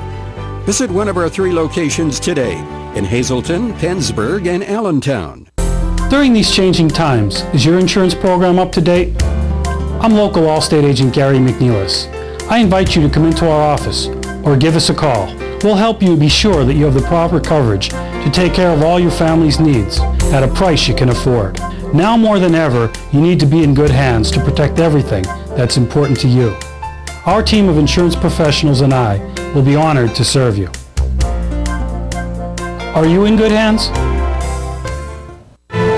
Visit one of our 3 locations today in Hazleton, Pennsburg, and Allentown. During these changing times, is your insurance program up to date? I'm local Allstate agent Gary McNeilis. I invite you to come into our office or give us a call. We'll help you be sure that you have the proper coverage to take care of all your family's needs at a price you can afford. Now more than ever, you need to be in good hands to protect everything that's important to you. Our team of insurance professionals and I will be honored to serve you. Are you in good hands?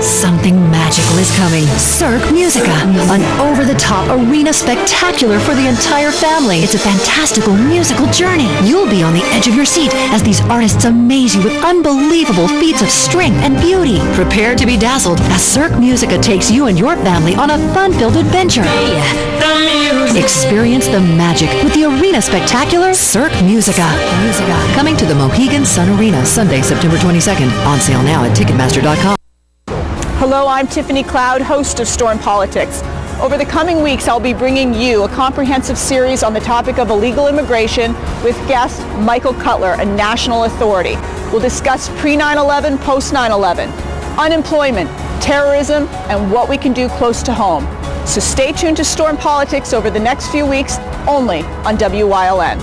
Something magical is coming. Cirque Musica, an over-the-top arena spectacular for the entire family. It's a fantastical musical journey. You'll be on the edge of your seat as these artists amaze you with unbelievable feats of strength and beauty. Prepare to be dazzled as Cirque Musica takes you and your family on a fun-filled adventure. Experience the magic with the arena spectacular Cirque Musica. Coming to the Mohegan Sun Arena Sunday, September 22nd. On sale now at Ticketmaster.com. Hello, I'm Tiffany Cloud, host of Storm Politics. Over the coming weeks, I'll be bringing you a comprehensive series on the topic of illegal immigration with guest Michael Cutler, a national authority. We'll discuss pre-9/11, post-9/11, unemployment, terrorism, and what we can do close to home. So stay tuned to Storm Politics over the next few weeks, only on WYLN.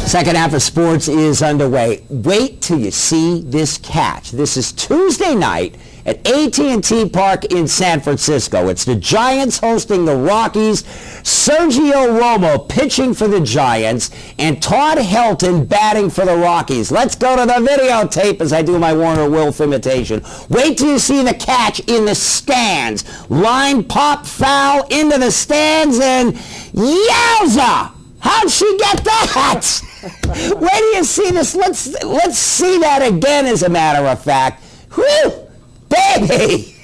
Second half of sports is underway. Wait till you see this catch. This is Tuesday night at AT&T Park in San Francisco. It's the Giants hosting the Rockies. Sergio Romo pitching for the Giants and Todd Helton batting for the Rockies. Let's go to the videotape as I do my Warner Wolf imitation. Wait till you see the catch in the stands. Line pop foul into the stands and yowza! How'd she get that? Where do you see this? Let's see that again, as a matter of fact. Whew, baby!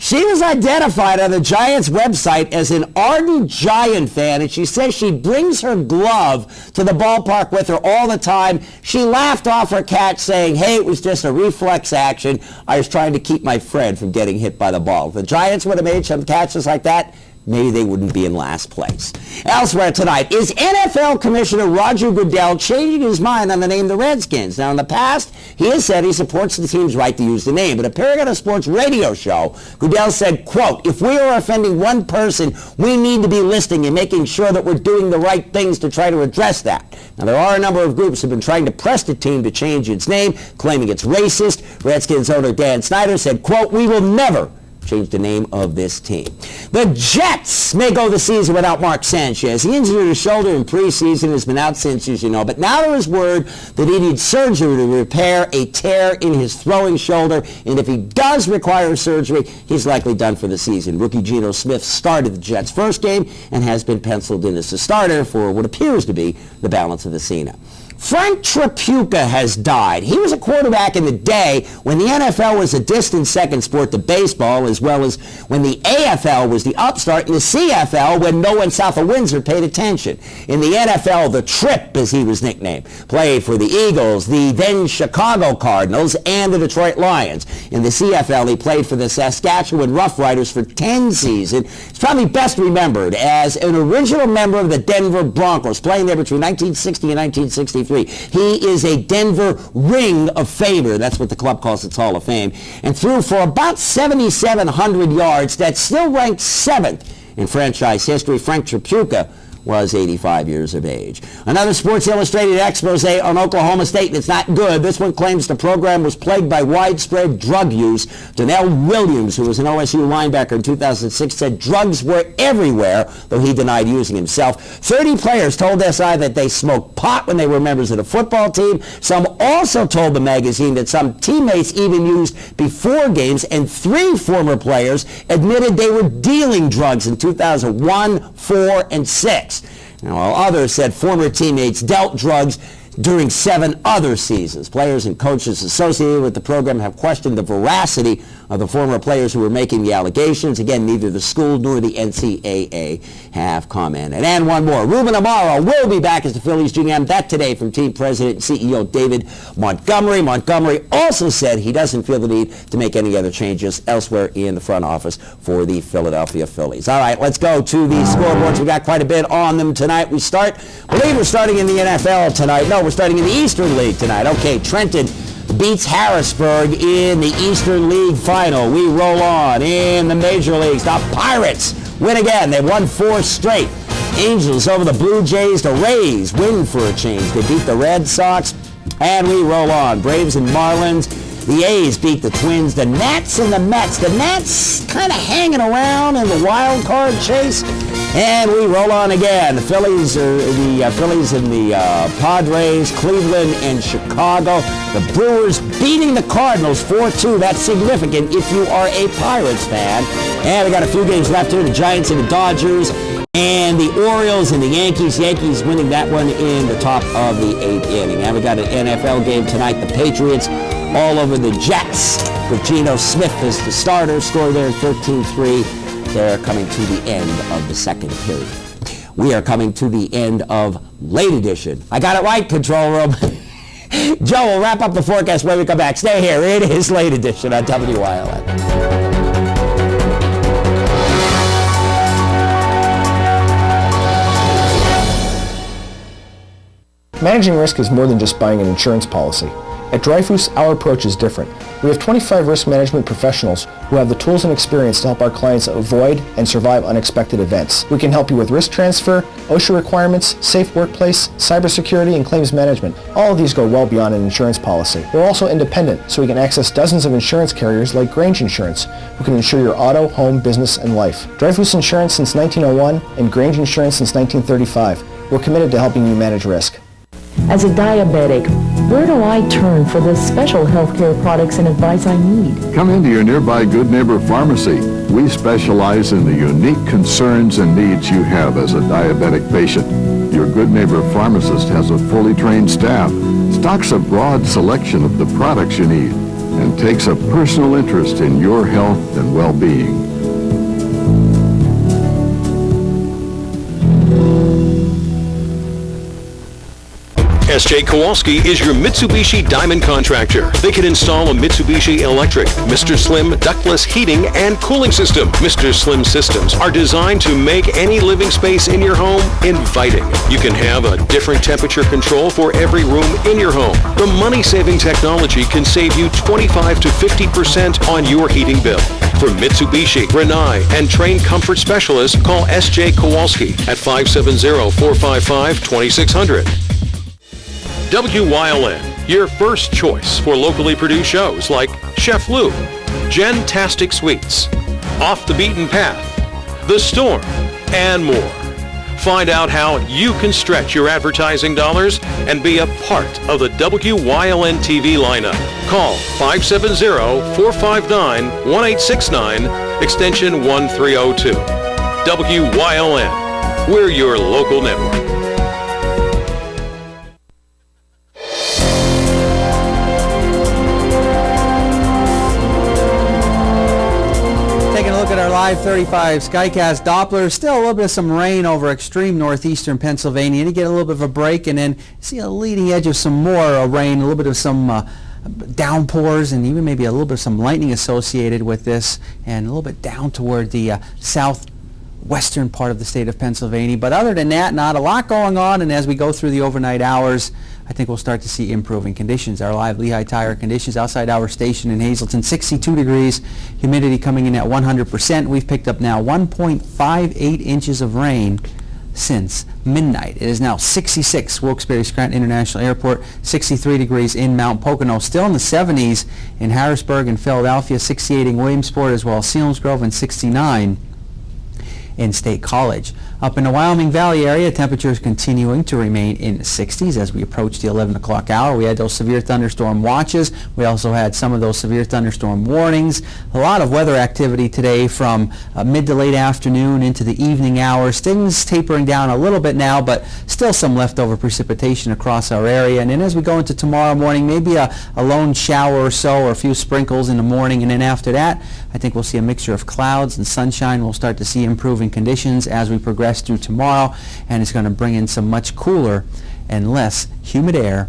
She was identified on the Giants website as an ardent Giant fan, and she says she brings her glove to the ballpark with her all the time. She laughed off her catch, saying, hey, it was just a reflex action. I was trying to keep my friend from getting hit by the ball. If the Giants would have made some catches like that, maybe they wouldn't be in last place. Elsewhere tonight, is NFL Commissioner Roger Goodell changing his mind on the name the Redskins? Now, in the past, he has said he supports the team's right to use the name, but appearing on a sports radio show, Goodell said, quote, if we are offending one person, we need to be listening and making sure that we're doing the right things to try to address that. Now, there are a number of groups who have been trying to press the team to change its name, claiming it's racist. Redskins owner Dan Snyder said, quote, we will never change the name of this team. The Jets may go the season without Mark Sanchez. He injured his shoulder in preseason, has been out since, as you know, but now there is word that he needs surgery to repair a tear in his throwing shoulder, and if he does require surgery, he's likely done for the season. Rookie Geno Smith started the Jets' first game and has been penciled in as the starter for what appears to be the balance of the season. Frank Tripucka has died. He was a quarterback in the day when the NFL was a distant second sport to baseball, as well as when the AFL was the upstart and the CFL when no one south of Windsor paid attention. In the NFL, the Trip, as he was nicknamed, played for the Eagles, the then Chicago Cardinals, and the Detroit Lions. In the CFL, he played for the Saskatchewan Roughriders for 10 seasons. He's probably best remembered as an original member of the Denver Broncos, playing there between 1960 and 1963. He is a Denver Ring of Famer. That's what the club calls its Hall of Fame. And threw for about 7,700 yards. That still ranks 7th in franchise history. Frank Tripucka was 85 years of age. Another Sports Illustrated expose on Oklahoma State, and it's not good. This one claims the program was plagued by widespread drug use. Donnell Williams, who was an OSU linebacker in 2006, said drugs were everywhere, though he denied using himself. 30 players told SI that they smoked pot when they were members of the football team. Some also told the magazine that some teammates even used before games, and 3 former players admitted they were dealing drugs in 2001, 4, and 6. Now, while others said former teammates dealt drugs during 7 other seasons. Players and coaches associated with the program have questioned the veracity of the former players who were making the allegations. Again, neither the school nor the NCAA have commented. And one more. Ruben Amaro will be back as the Phillies GM. That today from team president and CEO David Montgomery. Montgomery also said he doesn't feel the need to make any other changes elsewhere in the front office for the Philadelphia Phillies. All right, let's go to the scoreboards. We got quite a bit on them tonight. We're starting in the NFL tonight. No, we're starting in the Eastern League tonight. Okay, Trenton beats Harrisburg in the Eastern League final. We roll on in the major leagues. The Pirates win again. They won 4 straight. Angels over the Blue Jays. The Rays win for a change. They beat the Red Sox. And we roll on. Braves and Marlins The A's beat the Twins. The Nats and the Mets. The Nats kind of hanging around in the wild card chase. And we roll on again. The Phillies and the Padres, Cleveland and Chicago. The Brewers beating the Cardinals 4-2. That's significant if you are a Pirates fan. And we got a few games left here. The Giants and the Dodgers. And the Orioles and the Yankees. Yankees winning that one in the top of the 8th inning. And we got an NFL game tonight. The Patriots all over the Jets with Geno Smith as the starter. Score there 13-3. They're coming to the end of the second period. We are coming to the end of Late Edition. I got it right, Control Room. Joe will wrap up the forecast when we come back. Stay here. It is Late Edition on WYLN. Managing risk is more than just buying an insurance policy. At Dreyfus, our approach is different. We have 25 risk management professionals who have the tools and experience to help our clients avoid and survive unexpected events. We can help you with risk transfer, OSHA requirements, safe workplace, cybersecurity, and claims management. All of these go well beyond an insurance policy. We're also independent, so we can access dozens of insurance carriers like Grange Insurance, who can insure your auto, home, business, and life. Dreyfus Insurance since 1901 and Grange Insurance since 1935. We're committed to helping you manage risk. As a diabetic, where do I turn for the special healthcare products and advice I need? Come into your nearby Good Neighbor Pharmacy. We specialize in the unique concerns and needs you have as a diabetic patient. Your Good Neighbor pharmacist has a fully trained staff, stocks a broad selection of the products you need, and takes a personal interest in your health and well-being. S.J. Kowalski is your Mitsubishi Diamond contractor. They can install a Mitsubishi electric, Mr. Slim ductless heating and cooling system. Mr. Slim systems are designed to make any living space in your home inviting. You can have a different temperature control for every room in your home. The money-saving technology can save you 25 to 50% on your heating bill. For Mitsubishi, Rinnai, and trained comfort specialists, call S.J. Kowalski at 570-455-2600. WYLN, your first choice for locally produced shows like Chef Lou, Jen-tastic Sweets, Off the Beaten Path, The Storm, and more. Find out how you can stretch your advertising dollars and be a part of the WYLN TV lineup. Call 570-459-1869, extension 1302. WYLN, we're your local network. Look at our Live 35 Skycast Doppler. Still a little bit of some rain over extreme northeastern Pennsylvania. You get a little bit of a break and then see a leading edge of some more rain, a little bit of some downpours, and even maybe a little bit of some lightning associated with this, and a little bit down toward the southwestern part of the state of Pennsylvania. But other than that, not a lot going on, and as we go through the overnight hours, I think we'll start to see improving conditions. Our live Lehigh Tire conditions outside our station in Hazleton, 62 degrees, humidity coming in at 100%. We've picked up now 1.58 inches of rain since midnight. It is now 66 Wilkes-Barre-Scranton International Airport, 63 degrees in Mount Pocono, still in the 70s in Harrisburg and Philadelphia, 68 in Williamsport as well as Selinsgrove, and 69 in State College. Up in the Wyoming Valley area, temperatures continuing to remain in the 60s as we approach the 11 o'clock hour. We had those severe thunderstorm watches. We also had some of those severe thunderstorm warnings. A lot of weather activity today from mid to late afternoon into the evening hours. Things tapering down a little bit now, but still some leftover precipitation across our area. And then as we go into tomorrow morning, maybe a lone shower or so, or a few sprinkles in the morning. And then after that, I think we'll see a mixture of clouds and sunshine. We'll start to see improving conditions as we progress through tomorrow, and it's going to bring in some much cooler and less humid air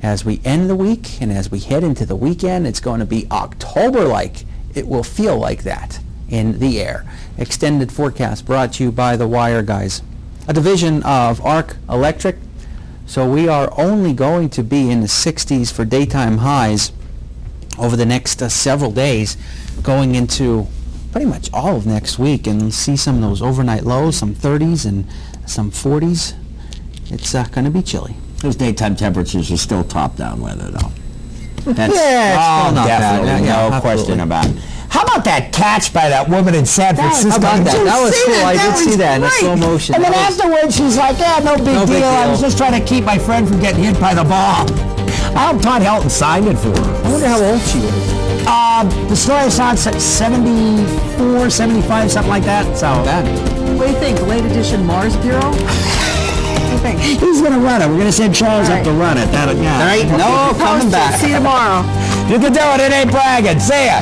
as we end the week, and as we head into the weekend. It's going to be October-like. It will feel like that in the air. Extended forecast brought to you by the Wire Guys, a division of Arc Electric. So we are only going to be in the 60s for daytime highs over the next several days, going into pretty much all of next week, and see some of those overnight lows, some 30s and some 40s. It's going to be chilly. Those daytime temperatures are still top-down weather, though. That's still not bad. definitely Yeah, no question about it. How about that catch by that woman in San Francisco? How about that? That was cool. I did see that in slow motion. And then afterwards, she's like, yeah, no big deal. I was just trying to keep my friend from getting hit by the ball. I hope Todd Helton signed it for her. I wonder how old she is. The story sounds like 74, 75, something like that. So bad. What do you think? Late edition Mars Bureau? He's going to run it. We're going to send Charles up to run it. All right, no coming back. See you tomorrow. You can do it. It ain't bragging. See ya.